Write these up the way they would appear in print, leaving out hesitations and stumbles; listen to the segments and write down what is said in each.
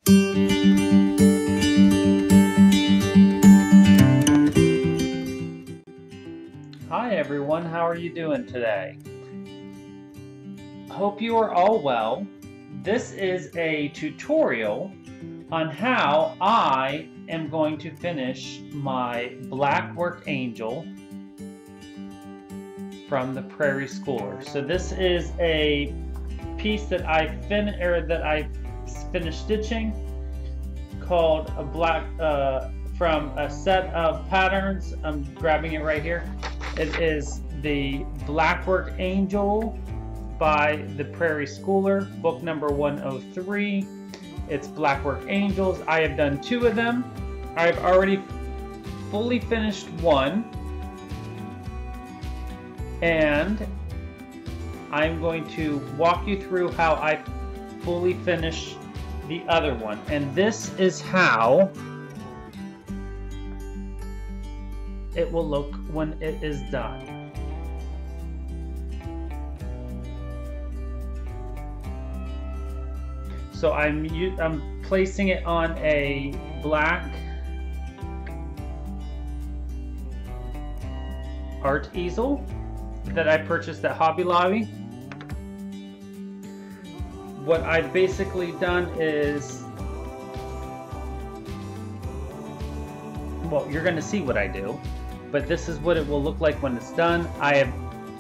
Hi everyone, how are you doing today? Hope you are all well. This is a tutorial on how I am going to finish my Blackwork Angel from the Prairie Schooler. So this is a piece that I finished stitching called a from a set of patterns. I'm grabbing it right here. It is the Blackwork Angel by the Prairie Schooler, book number 103. It's Blackwork Angels. I have done 2 of them. I've already fully finished one, and I'm going to walk you through how I fully finish the other one. And this is how it will look when it is done. So I'm placing it on a black art easel that I purchased at Hobby Lobby. What I've basically done is, well, you're going to see what I do, but this is what it will look like when it's done. I have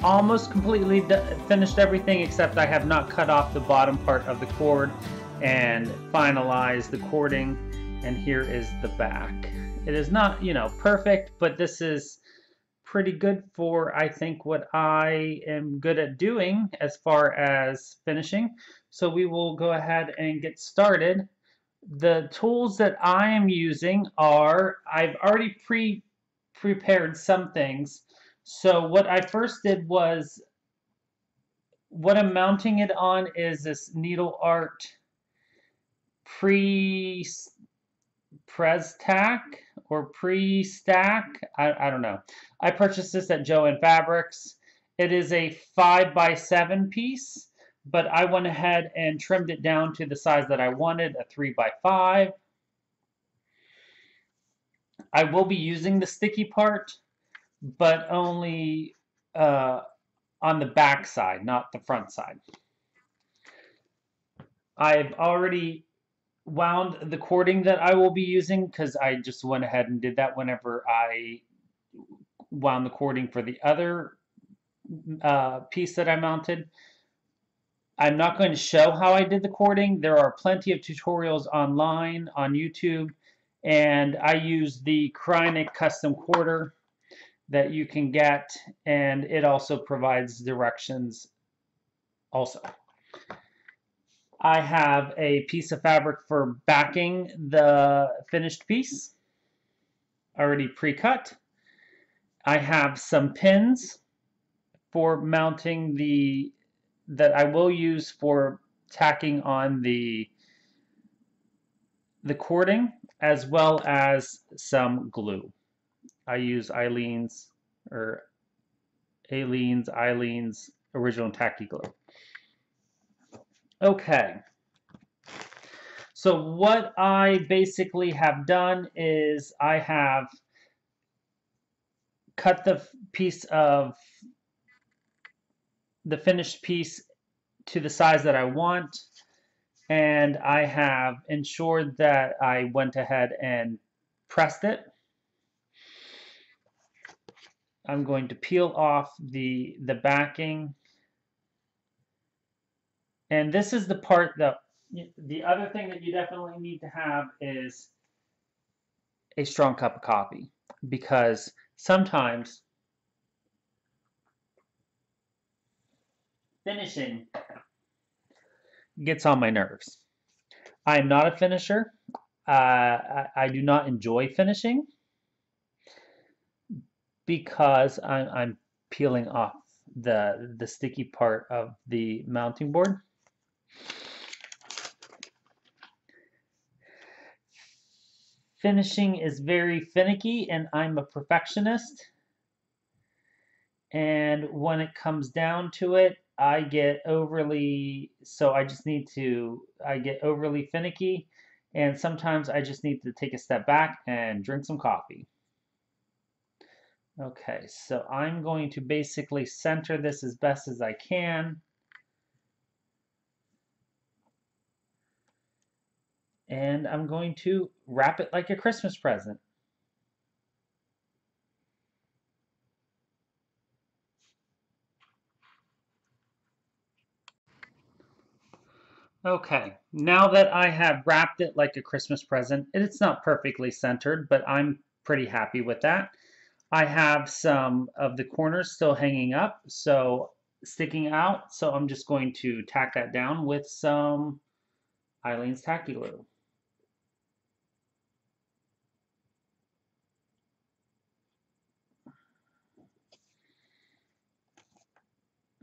almost completely finished everything, except I have not cut off the bottom part of the cord and finalized the cording, and here is the back. It is not, perfect, but this is pretty good for, I think, what I am good at doing as far as finishing. So we will go ahead and get started. The tools that I am using are, I've already prepared some things. So what I first did was, what I'm mounting it on is this Needle Art Press Tack or Pre-Stack. I don't know. I purchased this at Joann Fabrics. It is a 5x7 piece, but I went ahead and trimmed it down to the size that I wanted, a 3x5. I will be using the sticky part, but only on the back side, not the front side. I've already wound the cording that I will be using, because I just went ahead and did that whenever I wound the cording for the other piece that I mounted. I'm not going to show how I did the cording. There are plenty of tutorials online on YouTube, and I use the Kreinik custom quarter that you can get, and it also provides directions also. I have a piece of fabric for backing the finished piece, already pre-cut. I have some pins for mounting that I will use for tacking on the cording, as well as some glue. I use Eileen's Original Tacky Glue. Okay, so what I basically have done is I have cut the finished piece to the size that I want, and I have ensured that I went ahead and pressed it. I'm going to peel off the backing. And this is the part that, the other thing that you definitely need to have is a strong cup of coffee, because sometimes finishing gets on my nerves. I am not a finisher. I do not enjoy finishing, because I'm peeling off the sticky part of the mounting board. Finishing is very finicky, and I'm a perfectionist. And when it comes down to it, I get overly finicky, And sometimes I just need to take a step back and drink some coffee. Okay, so I'm going to basically center this as best as I can. And I'm going to wrap it like a Christmas present. Okay, now that I have wrapped it like a Christmas present, it's not perfectly centered, but I'm pretty happy with that. I have some of the corners still hanging up, so sticking out, so I'm just going to tack that down with some Eileen's Tacky Glue.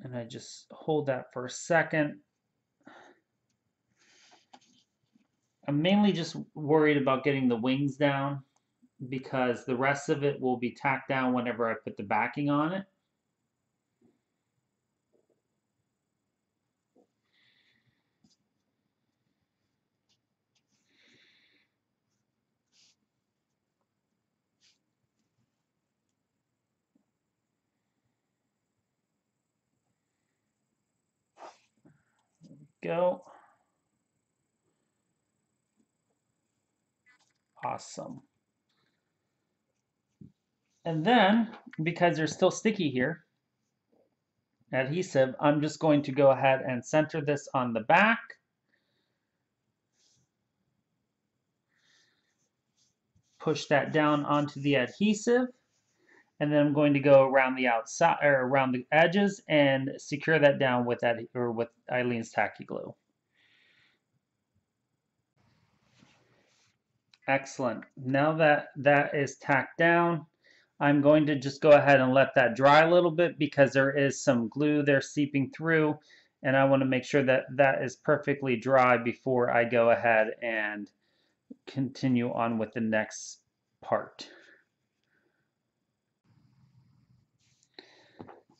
And I just hold that for a second. I'm mainly just worried about getting the wings down because the rest of it will be tacked down whenever I put the backing on it. Go. Awesome. And then, because they're still sticky here, adhesive, I'm just going to go ahead and center this on the back. Push that down onto the adhesive. And then I'm going to go around the outside or around the edges and secure that down with with Eileen's Tacky Glue. Excellent. Now that that is tacked down, I'm going to just go ahead and let that dry a little bit because there is some glue there seeping through, and I want to make sure that that is perfectly dry before I go ahead and continue on with the next part.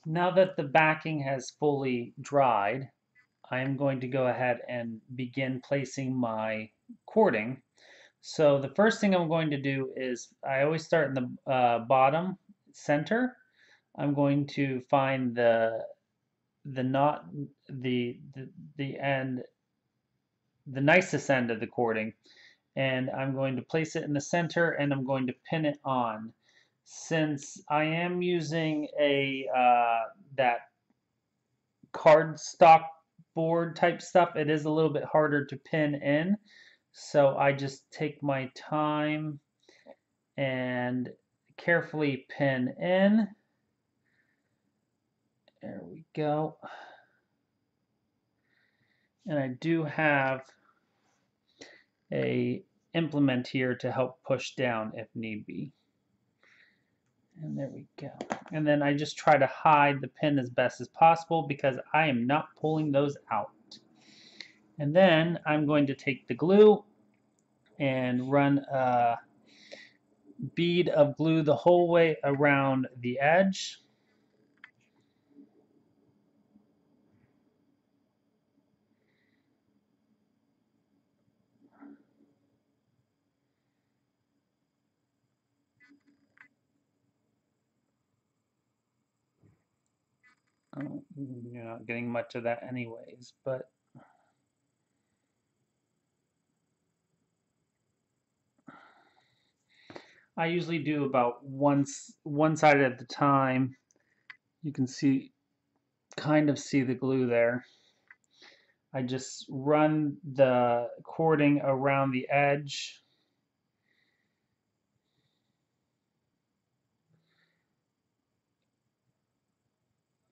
Now that the backing has fully dried, I'm going to go ahead and begin placing my cording. So the first thing I'm going to do is I always start in the bottom center. I'm going to find the knot, the end, the nicest end of the cording, and I'm going to place it in the center and I'm going to pin it on. Since I am using a that cardstock board type stuff, it is a little bit harder to pin in. So I just take my time and carefully pin in. There we go. And I do have a implement here to help push down if need be. And there we go. And then I just try to hide the pin as best as possible because I am not pulling those out. And then I'm going to take the glue and run a bead of glue the whole way around the edge. You're not getting much of that anyways, but I usually do about one side at a time. You can see, kind of see the glue there. I just run the cording around the edge.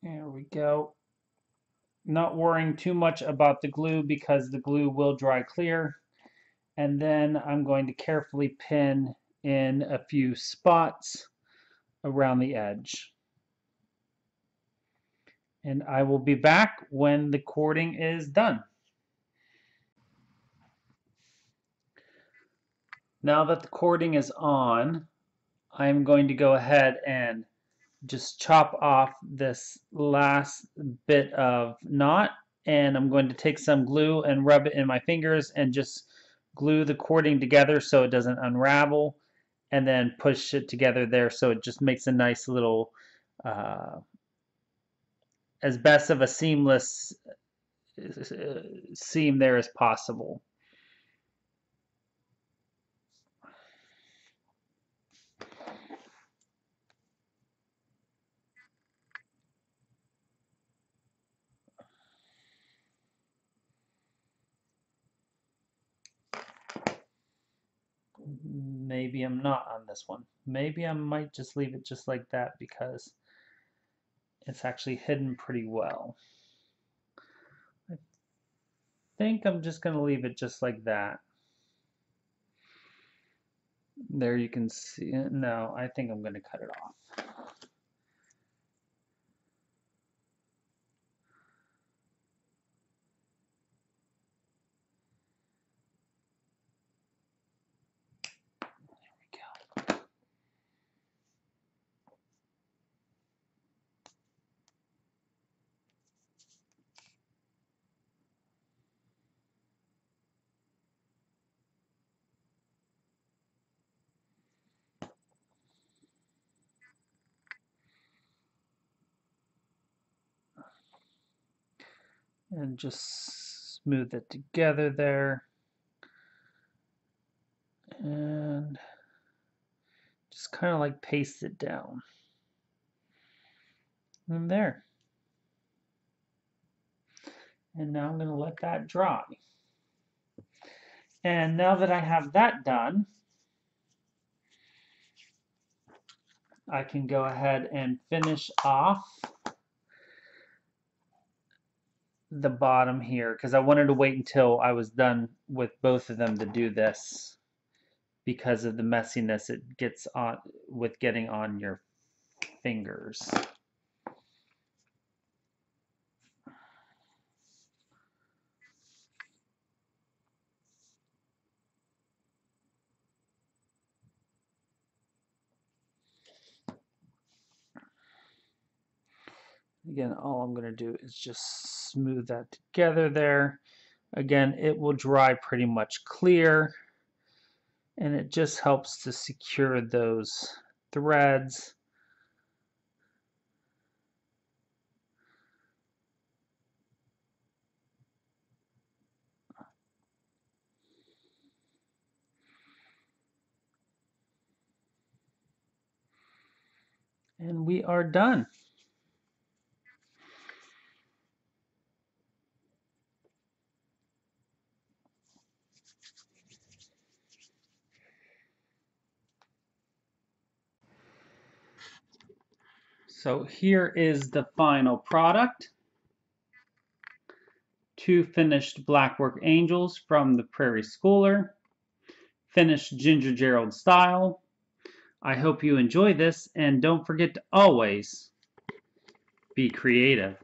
There we go. Not worrying too much about the glue because the glue will dry clear. And then I'm going to carefully pin in a few spots around the edge. And I will be back when the cording is done. Now that the cording is on, I'm going to go ahead and just chop off this last bit of knot, and I'm going to take some glue and rub it in my fingers and just glue the cording together so it doesn't unravel, and then push it together there so it just makes a nice little, uh, as best of a seamless seam there as possible. Maybe I'm not on this one. Maybe I might just leave it just like that because it's actually hidden pretty well. I think I'm just going to leave it just like that. There you can see it. No, I think I'm going to cut it off. And just smooth it together there. And just kind of like paste it down. And there. And now I'm going to let that dry. And now that I have that done, I can go ahead and finish off the bottom here because I wanted to wait until I was done with both of them to do this because of the messiness it gets on with getting on your fingers. Again, all I'm going to do is just smooth that together there. Again, it will dry pretty much clear, and it just helps to secure those threads. And we are done. So here is the final product. 2 finished Blackwork Angels from the Prairie Schooler. Finished Ginger Gerald style. I hope you enjoy this, and don't forget to always be creative.